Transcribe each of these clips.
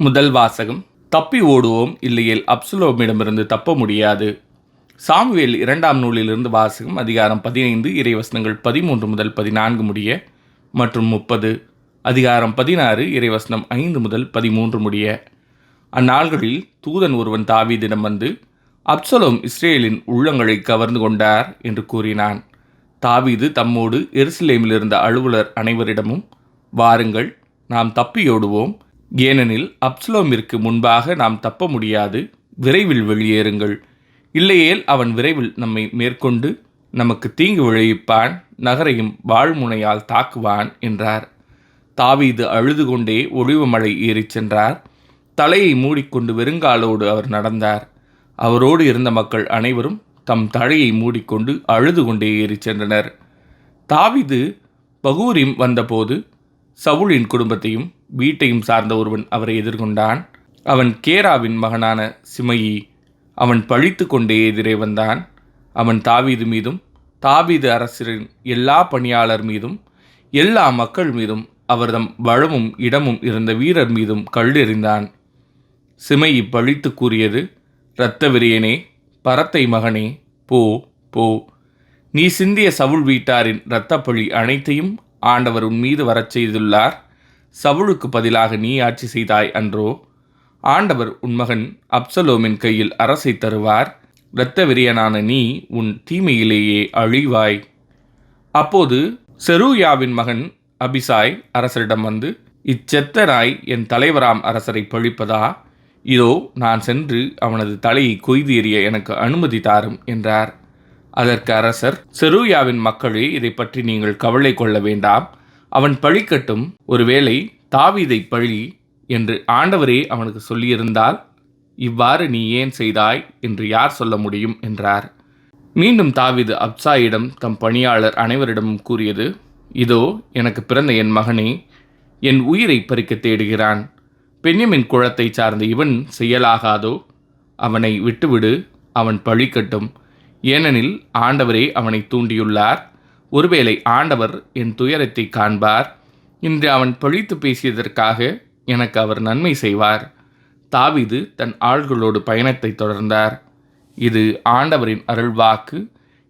முதல் வாசகம். தப்பி ஓடுவோம், இல்லையேல் அப்சலோமிடமிருந்து தப்ப முடியாது. சாமுவேல் 2ஆம் நூலிலிருந்து வாசகம். அதிகாரம் 15 இறைவசனங்கள் 13 முதல் 14 முடிய மற்றும் 30. அதிகாரம் 16 இறைவசனம் 5 முதல் 13 முடிய. அந்நாள்களில் தூதன் ஒருவன் தாவீதிடம் வந்து, அப்சலோம் இஸ்ரேலின் உள்ளங்களை கவர்ந்து கொண்டார் என்று கூறினான். தாவீது தம்மோடு எருசலேமில் இருந்த அலுவலர் அனைவரிடமும், வாருங்கள், நாம் தப்பியோடுவோம், ஏனெனில் அப்சலோமிற்கு முன்பாக நாம் தப்ப முடியாது, விரைவில் வெளியேறுங்கள், இல்லையேல் அவன் விரைவில் நம்மை மேற்கொண்டு நமக்கு தீங்கு விளைவிப்பான், நகரையும் வாழ்முனையால் தாக்குவான் என்றார். தாவீது அழுது கொண்டே ஒலிவமலை ஏறிச் சென்றார். தலையை மூடிக்கொண்டு வெறுங்காலோடு அவர் நடந்தார். அவரோடு இருந்த மக்கள் அனைவரும் தம் தலையை மூடிக்கொண்டு அழுது கொண்டே ஏறிச் சென்றனர். தாவீது பகூரிம் வந்தபோது சவுலின் குடும்பத்தையும் வீட்டையும் சார்ந்த ஒருவன் அவரை எதிர்கொண்டான். அவன் கேராவின் மகனான சிமையி. அவன் பழித்து கொண்டே எதிரே வந்தான். அவன் தாவீது மீதும் தாவீது அரசரின் எல்லா பணியாளர் மீதும் எல்லா மக்கள் மீதும் அவர்தம் வளமும் இடமும் இருந்த வீரர் மீதும் கல்லெறிந்தான். சிமையி பழித்து கூறியது, இரத்த விரியனே, பரத்தை மகனே, போ போ, நீ சிந்திய சவுல் வீட்டாரின் இரத்தப்பழி அனைத்தையும் ஆண்டவர் உன் மீது வரச் செய்துள்ளார். சவுலுக்கு பதிலாக நீ ஆட்சி செய்தாய் அன்றோ? ஆண்டவர் உன் மகன் அப்சலோமின் கையில் அரசை தருவார். இரத்த விரியனான நீ உன் தீமையிலேயே அழிவாய். அப்போது செரூயாவின் மகன் அபிசாய் அரசரிடம் வந்து, இச்செத்த நாய் என் தலைவராம் அரசரை பழிப்பதா? இதோ நான் சென்று அவனது தலையை கொய்து எறிய எனக்கு அனுமதி தாரும் என்றார். அதற்கு அரசர், செரூயாவின் மக்களே, இதை பற்றி நீங்கள் கவலை கொள்ள வேண்டாம், அவன் பழிக்கட்டும். ஒருவேளை தாவீதை பழி என்று ஆண்டவரே அவனுக்கு சொல்லியிருந்தால் இவ்வாறு நீ ஏன் செய்தாய் என்று யார் சொல்ல முடியும் என்றார். மீண்டும் தாவீது அப்சாயிடம் தம் பணியாளர் அனைவரிடமும் கூறியது, இதோ எனக்கு பிறந்த என் மகனே, என் உயிரை பறிக்க தேடுகிறான். பென்யமின் குலத்தை சார்ந்த இவன் செயலாகாதோ? அவனை விட்டுவிடு, அவன் பழிக்கட்டும், ஏனெனில் ஆண்டவரே அவனை தூண்டியுள்ளார். ஒருவேளை ஆண்டவர் என் துயரத்தை காண்பார். இன்று அவன் பழித்து பேசியதற்காக எனக்கு அவர் நன்மை செய்வார். தாவீது தன் ஆள்களோடு பயணத்தை தொடர்ந்தார். இது ஆண்டவரின் அருள்வாக்கு.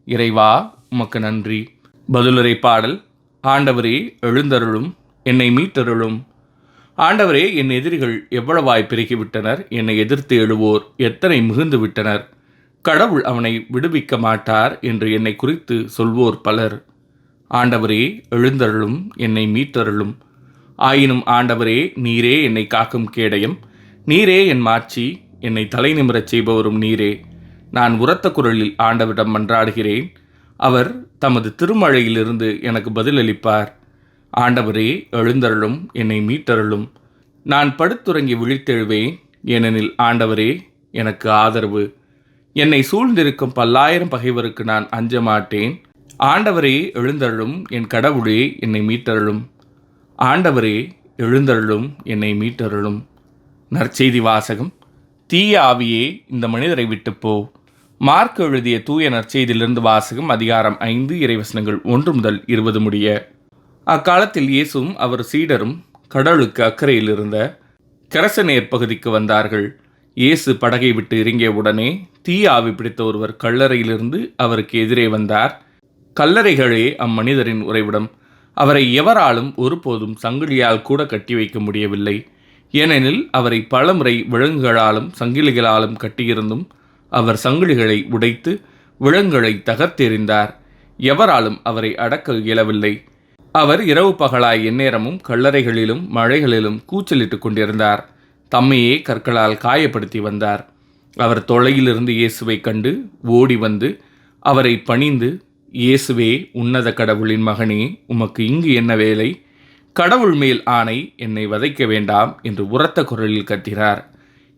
இறைவா, உமக்கு நன்றி. பதிலுரை பாடல். ஆண்டவரே, எழுந்தருளும், என்னை மீட்டருளும். ஆண்டவரே, என் எதிரிகள் எவ்வளவாய் பெருகிவிட்டனர், என்னை எதிர்த்து எழுவோர் எத்தனை மிகுந்து விட்டனர். கடவுள் அவனை விடுவிக்க மாட்டார் என்று என்னை குறித்து சொல்வோர் பலர். ஆண்டவரே, எழுந்தருளும், என்னை மீட்டருளும். ஆயினும் ஆண்டவரே, நீரே என்னை காக்கும் கேடயம், நீரே என் மாட்சி, என்னை தலை நிமிரச் செய்பவரும் நீரே. நான் உரத்த குரலில் ஆண்டவரிடம் மன்றாடுகிறேன். அவர் தமது திருமழையிலிருந்து எனக்கு பதிலளிப்பார். ஆண்டவரே, எழுந்தருளும், என்னை மீட்டருளும். நான் படுத்துறங்கி விழித்தெழுவேன், ஏனெனில் ஆண்டவரே எனக்கு ஆதரவு. என்னை சூழ்ந்திருக்கும் 10,000 பகைவருக்கு நான் அஞ்ச மாட்டேன். ஆண்டவரே, எழுந்தருளும், என் கடவுளே என்னை மீட்டருளும். ஆண்டவரே, எழுந்தருளும், என்னை மீட்டருளும். நற்செய்தி வாசகம். தீய ஆவியே, இந்த மனிதரை விட்டு போ. மார்க் எழுதிய தூய நற்செய்தியிலிருந்து வாசகம். அதிகாரம் 5 இறைவசனங்கள் 1 முதல் 20 முடிய. அக்காலத்தில் இயேசுவும் அவர் சீடரும் கடலுக்கு அக்கறையில் இருந்த கெரசனேர் பகுதிக்கு வந்தார்கள். இயேசு படகை விட்டு இறங்கிய உடனே தீய ஆவி பிடித்த ஒருவர் கல்லறையிலிருந்து அவருக்கு எதிரே வந்தார். கல்லறைகளே அம்மனிதரின் உறைவிடம். அவரை எவராலும் ஒருபோதும் சங்கிலியால் கூட கட்டி வைக்க முடியவில்லை. ஏனெனில் அவரை பலமுறை விலங்குகளாலும் சங்கிலிகளாலும் கட்டியிருந்தும் அவர் சங்கிலிகளை உடைத்து விலங்குகளை தகர்த்தெறிந்தார். எவராலும் அவரை அடக்க இயலவில்லை. அவர் இரவு பகலாய் எந்நேரமும் கல்லறைகளிலும் மழைகளிலும் கூச்சலிட்டு கொண்டிருந்தார். தம்மையே கற்களால் காயப்படுத்தி வந்தார். அவர் தொலையிலிருந்து இயேசுவை கண்டு ஓடி வந்து அவரை பணிந்து, இயேசுவே, உன்னத கடவுளின் மகனே, உமக்கு இங்கு என்ன வேலை? கடவுள் மேல் ஆணை, என்னை வதைக்க வேண்டாம் என்று உரத்த குரலில் கத்தினார்.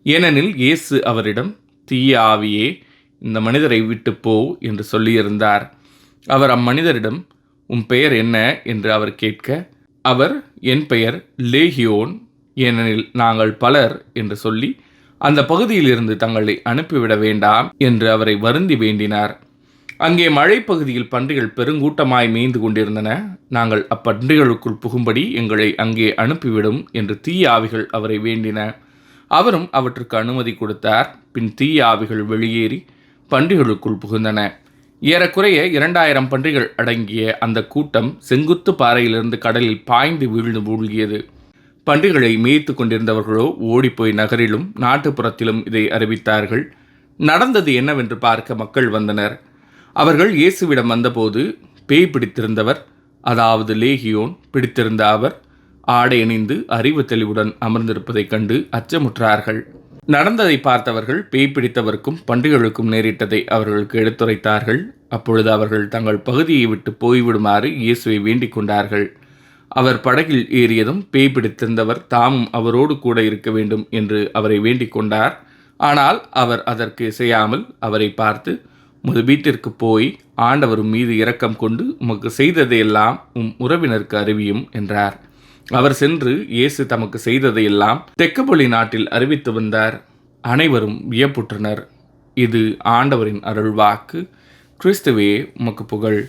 ஏனெனில் இயேசு அவரிடம், தீய ஆவியே, இந்த மனிதரை விட்டு போ என்று சொல்லியிருந்தார். அவர் அம்மனிதரிடம், உன் பெயர் என்ன என்று அவர் கேட்க, அவர், என் பெயர் லேகியோன், ஏனெனில் நாங்கள் பலர் என்று சொல்லி அந்த பகுதியிலிருந்து தங்களை அனுப்பிவிட வேண்டாம் என்று அவரை வருந்தி வேண்டினார். அங்கே மழைப்பகுதியில் பன்றிகள் பெருங்கூட்டமாய் மேய்ந்து கொண்டிருந்தன. நாங்கள் அப்பன்றிகளுக்குள் புகும்படி எங்களை அங்கே அனுப்பிவிடும் என்று தீய ஆவிகள் அவரை வேண்டின. அவரும் அவற்றுக்கு அனுமதி கொடுத்தார். பின் தீய ஆவிகள் வெளியேறி பன்றிகளுக்குள் புகுந்தன. ஏறக்குறைய 2000 பன்றிகள் அடங்கிய அந்த கூட்டம் செங்குத்து பாறையிலிருந்து கடலில் பாய்ந்து வீழ்ந்து மூழ்கியது. பன்றிகளை மேய்த்து கொண்டிருந்தவர்களோ ஓடிப்போய் நகரிலும் நாட்டுப்புறத்திலும் இதை அறிவித்தார்கள். நடந்தது என்னவென்று பார்க்க மக்கள் வந்தனர். அவர்கள் இயேசுவிடம் வந்தபோது பேய் பிடித்திருந்தவர், அதாவது லேகியோன் பிடித்திருந்த அவர் ஆடை அணிந்து அறிவு தெளிவுடன் அமர்ந்திருப்பதைக் கண்டு அச்சமுற்றார்கள். நடந்ததை பார்த்தவர்கள் பேய் பிடித்தவருக்கும் பன்றிகளுக்கும் நேரிட்டதை அவர்களுக்கு எடுத்துரைத்தார்கள். அப்பொழுது அவர்கள் தங்கள் பகுதியை விட்டு போய்விடுமாறு இயேசுவை வேண்டிக் கொண்டார்கள். அவர் படகில் ஏறியதும் பேய் பிடித்திருந்தவர் தாமும் அவரோடு கூட இருக்க வேண்டும் என்று அவரை வேண்டிக் கொண்டார். ஆனால் அவர் அதற்கு இசையாமல் அவரை பார்த்து, உமது வீட்டிற்கு போய் ஆண்டவர் மீது இரக்கம் கொண்டு உமக்கு செய்ததையெல்லாம் உறவினருக்கு அறிவியும் என்றார். அவர் சென்று இயேசு தமக்கு செய்ததையெல்லாம் தெக்கப்பொலி நாட்டில் அறிவித்து வந்தார். அனைவரும் வியப்புற்றனர். இது ஆண்டவரின் அருள்வாக்கு. கிறிஸ்துவே உமக்கு புகழ்.